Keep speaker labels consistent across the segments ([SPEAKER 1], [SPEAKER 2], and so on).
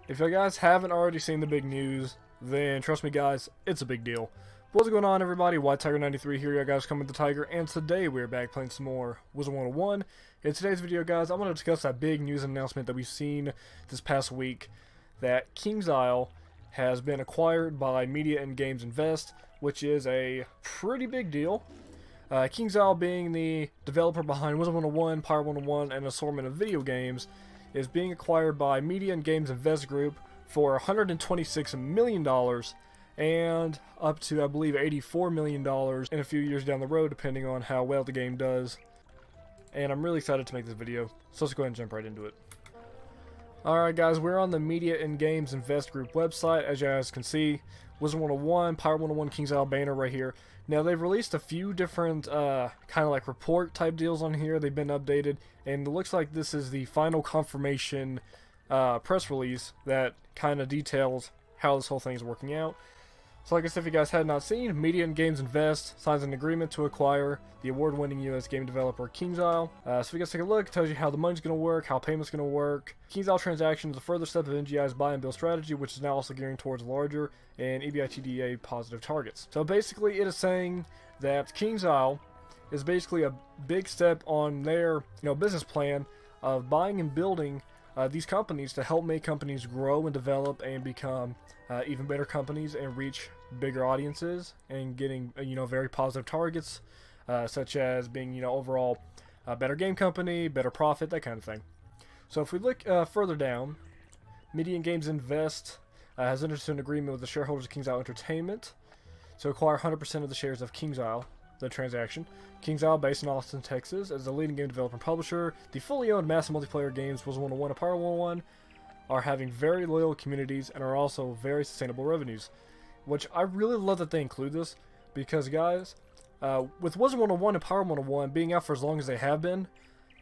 [SPEAKER 1] If you guys haven't already seen the big news, then trust me guys, it's a big deal. What's going on everybody, White Tiger 93 here, you guys coming with the Tiger, and today we're back playing some more WIZARD101. In today's video guys, I'm going to discuss that big news announcement that we've seen this past week, that Kingsisle has been acquired by Media and Games Invest, which is a pretty big deal. Kingsisle, being the developer behind WIZARD101, Pyre101, and an assortment of video games, is being acquired by Media and Games Invest Group for $126 million and up to, I believe, $84 million in a few years down the road, depending on how well the game does. And I'm really excited to make this video, so let's go ahead and jump right into it. Alright guys, we're on the Media and Games Invest Group website. As you guys can see, WIZARD101, Pyre101, Kingsisle banner right here. Now they've released a few different kind of like report type deals on here. They've been updated, and it looks like this is the final confirmation press release that kind of details how this whole thing is working out. So like I said, if you guys had not seen, Media and Games Invest signs an agreement to acquire the award-winning US game developer Kingsisle. So if you guys take a look, it tells you how the money's going to work, how payment's going to work. Kingsisle transaction is a further step of MGI's buy and build strategy, which is now also gearing towards larger and EBITDA positive targets. So basically it is saying that Kingsisle is basically a big step on their business plan of buying and building these companies to help make companies grow and develop and become even better companies and reach bigger audiences and getting very positive targets, such as being overall a better game company, better profit, that kind of thing. So if we look further down, Media and Games Invest has entered into an agreement with the shareholders of Kingsisle Entertainment to acquire 100% of the shares of Kingsisle. The transaction. Kingsisle, based in Austin, Texas, as a leading game developer and publisher, the fully owned massive multiplayer games WIZARD101 and Pyre101 are having very loyal communities and are also very sustainable revenues. Which I really love that they include this, because guys, with WIZARD101 and Pyre101 being out for as long as they have been,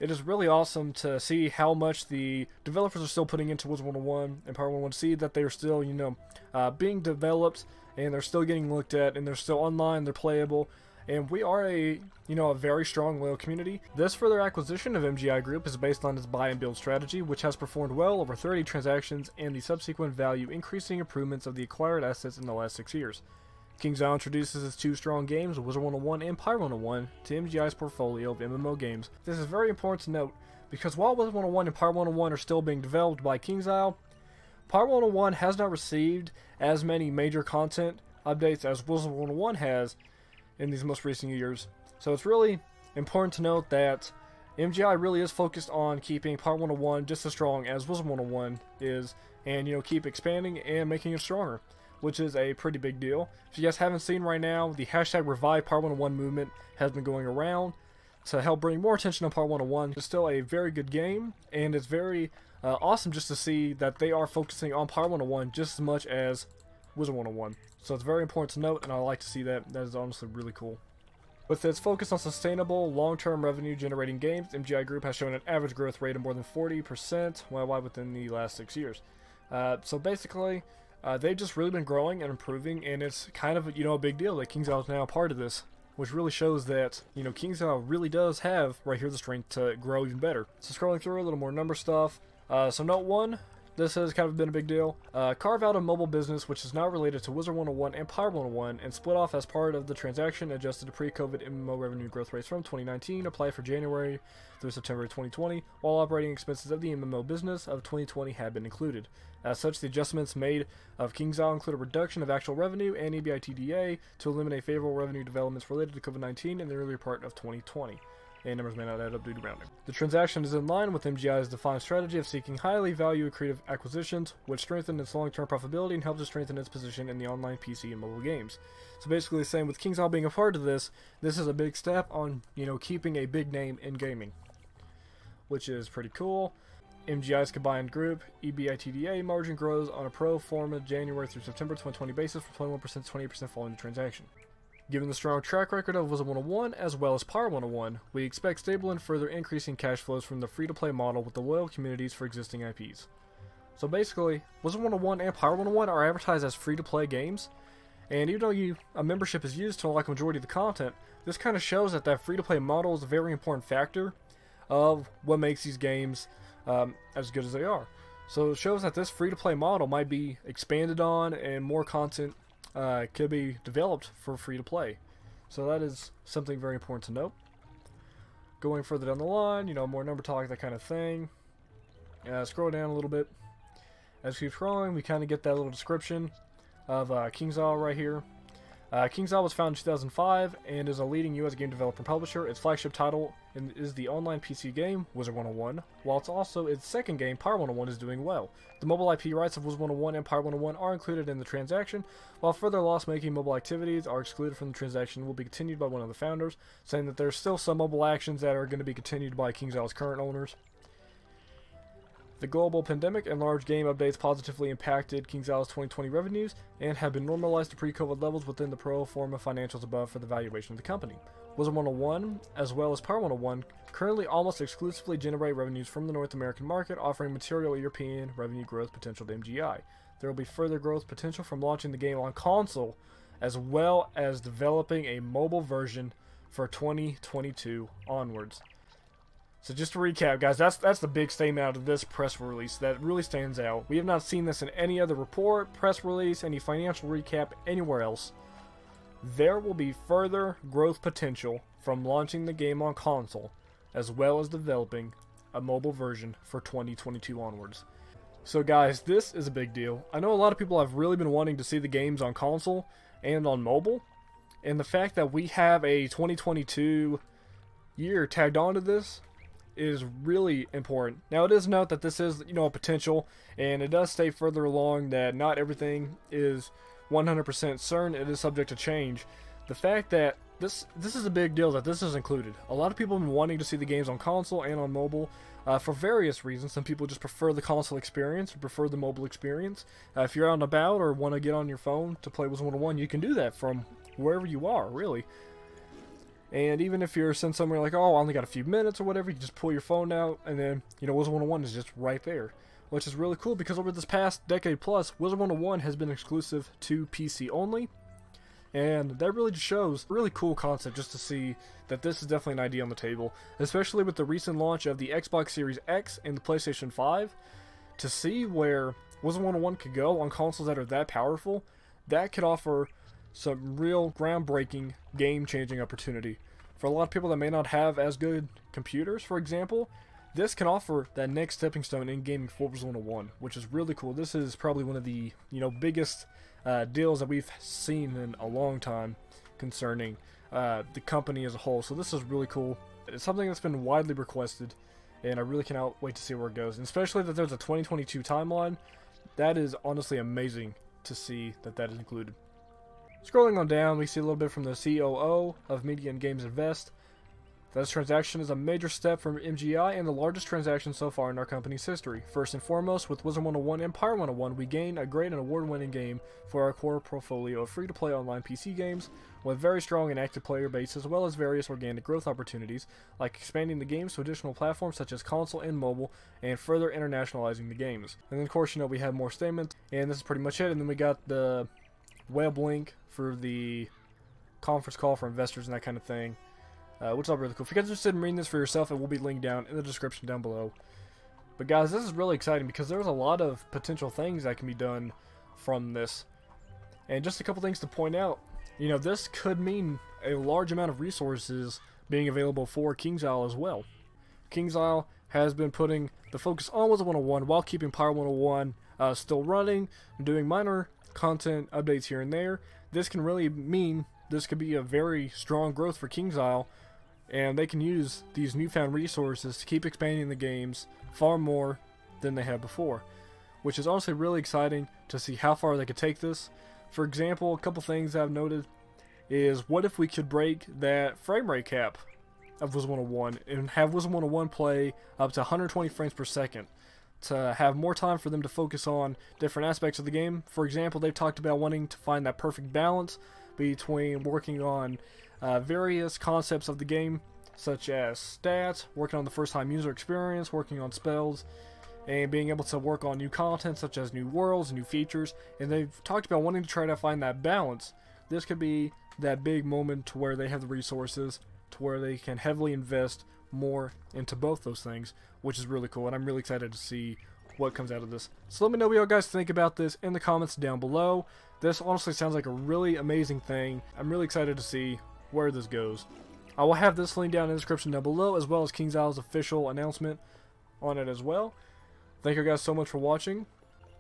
[SPEAKER 1] it is really awesome to see how much the developers are still putting into WIZARD101 and Pyre101, see that they are still, being developed, and they're still getting looked at, and they're still online, they're playable. And we are a very strong, loyal community. This further acquisition of MGI Group is based on its buy and build strategy, which has performed well over 30 transactions and the subsequent value increasing improvements of the acquired assets in the last 6 years. Kingsisle introduces its two strong games, WIZARD101 and Pyre101, to MGI's portfolio of MMO games. This is very important to note, because while WIZARD101 and Pyre101 are still being developed by Kingsisle, Pyre101 has not received as many major content updates as WIZARD101 has in these most recent years. So it's really important to note that MGI really is focused on keeping Pyre101 just as strong as WIZARD101 is, and keep expanding and making it stronger, which is a pretty big deal. If you guys haven't seen right now, the hashtag Revive Pyre101 movement has been going around to help bring more attention to Pyre101. It's still a very good game, and it's very awesome just to see that they are focusing on Pyre101 just as much as WIZARD101. So it's very important to note, and I like to see that. That is honestly really cool. With its focus on sustainable, long-term revenue-generating games, MGI Group has shown an average growth rate of more than 40% worldwide within the last 6 years. So basically, they've just really been growing and improving, and it's kind of a big deal that Kingsisle is now a part of this, which really shows that Kingsisle really does have right here the strength to grow even better. So scrolling through a little more number stuff. So note 1. This has kind of been a big deal. Carve out a mobile business which is now related to WIZARD101 and Pyre101 and split off as part of the transaction, adjusted to pre-COVID MMO revenue growth rates from 2019, apply for January through September 2020, while operating expenses of the MMO business of 2020 have been included. As such, the adjustments made of Kingsisle include a reduction of actual revenue and EBITDA to eliminate favorable revenue developments related to COVID-19 in the earlier part of 2020. And numbers may not add up due to rounding. The transaction is in line with MGI's defined strategy of seeking highly value-accretive acquisitions, which strengthen its long-term profitability and helps to strengthen its position in the online PC and mobile games. So basically the same with Kingsisle being a part of this, this is a big step on, keeping a big name in gaming, which is pretty cool. MGI's combined group EBITDA margin grows on a pro forma January through September 2020 basis from 21% to 28% following the transaction. Given the strong track record of WIZARD101 as well as Pyre101, we expect stable and further increasing cash flows from the free-to-play model with the loyal communities for existing IPs. So basically, WIZARD101 and Pyre101 are advertised as free-to-play games, and even though a membership is used to unlock a majority of the content, this kind of shows that free-to-play model is a very important factor of what makes these games as good as they are. So it shows that this free-to-play model might be expanded on and more content could be developed for free-to-play. So that is something very important to note. Going further down the line, you know, more number talk, that kind of thing. Scroll down a little bit. As we keep scrolling, we kind of get that little description of Kingsisle right here. Kingsisle was founded in 2005 and is a leading U.S. game developer and publisher. Its flagship title is the online PC game WIZARD101, while it's also its second game, Power101, is doing well. The mobile IP rights of WIZARD101 and Power101 are included in the transaction, while further loss-making mobile activities are excluded from the transaction and will be continued by one of the founders, saying that there's still some mobile actions that are going to be continued by Kingsisle's current owners. The global pandemic and large game updates positively impacted Kingsisle's 2020 revenues and have been normalized to pre-COVID levels within the pro forma financials above for the valuation of the company. WIZARD101, as well as Power101, currently almost exclusively generate revenues from the North American market, offering material European revenue growth potential to MGI. There will be further growth potential from launching the game on console, as well as developing a mobile version for 2022 onwards. So just to recap, guys, that's the big statement out of this press release that really stands out. We have not seen this in any other report, press release, any financial recap, anywhere else. There will be further growth potential from launching the game on console, as well as developing a mobile version for 2022 onwards. So guys, this is a big deal. I know a lot of people have really been wanting to see the games on console and on mobile, and the fact that we have a 2022 year tagged onto this is really important. Now, it is note that this is, you know, a potential, and it does state further along that not everything is 100% certain. It is subject to change. The fact that this is a big deal that this is included. A lot of people have been wanting to see the games on console and on mobile for various reasons. Some people just prefer the console experience or prefer the mobile experience. If you're out and about or want to get on your phone to play WIZARD101, you can do that from wherever you are, really. And even if you're sent somewhere like, oh, I only got a few minutes or whatever, you just pull your phone out, and then, you know, WIZARD101 is just right there. Which is really cool, because over this past decade plus, WIZARD101 has been exclusive to PC only. And that really just shows a really cool concept, just to see that this is definitely an idea on the table. Especially with the recent launch of the Xbox Series X and the PlayStation 5. To see where WIZARD101 could go on consoles that are that powerful, that could offer some real groundbreaking, game-changing opportunity. For a lot of people that may not have as good computers, for example, this can offer that next stepping stone in gaming for WIZARD101, which is really cool. This is probably one of the, you know, biggest deals that we've seen in a long time concerning the company as a whole. So this is really cool. It's something that's been widely requested, and I really cannot wait to see where it goes. And especially that there's a 2022 timeline. That is honestly amazing to see that that is included. Scrolling on down, we see a little bit from the COO of Media and Games Invest. This transaction is a major step from MGI and the largest transaction so far in our company's history. First and foremost, with WIZARD101 and Power101, we gain a great and award-winning game for our core portfolio of free-to-play online PC games with very strong and active player base, as well as various organic growth opportunities, like expanding the games to additional platforms such as console and mobile, and further internationalizing the games. And then, of course, you know, we have more statements, and this is pretty much it. And then we got the web link for the conference call for investors and that kind of thing. Which is all really cool. If you guys are interested in reading this for yourself, it will be linked down in the description down below. But guys, this is really exciting because there's a lot of potential things that can be done from this. And just a couple things to point out. You know, this could mean a large amount of resources being available for Kingsisle as well. Kingsisle has been putting the focus on WIZARD101 while keeping Power101 still running, doing minor content updates here and there. This can really mean this could be a very strong growth for Kingsisle, and they can use these newfound resources to keep expanding the games far more than they have before, which is honestly really exciting to see how far they could take this. For example, a couple things I've noted is, what if we could break that frame rate cap of WIZARD101 and have WIZARD101 play up to 120 frames per second, to have more time for them to focus on different aspects of the game. For example, they've talked about wanting to find that perfect balance between working on various concepts of the game, such as stats, working on the first time user experience, working on spells, and being able to work on new content such as new worlds, new features. And they've talked about wanting to try to find that balance. This could be that big moment to where they have the resources to where they can heavily invest more into both those things, which is really cool. And I'm really excited to see what comes out of this. So let me know what you guys think about this in the comments down below. This honestly sounds like a really amazing thing. I'm really excited to see where this goes. I will have this link down in the description down below, as well as Kingsisle's official announcement on it as well. Thank you guys so much for watching.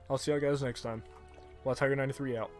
[SPEAKER 1] I'll see you guys next time. WIZARD101 out.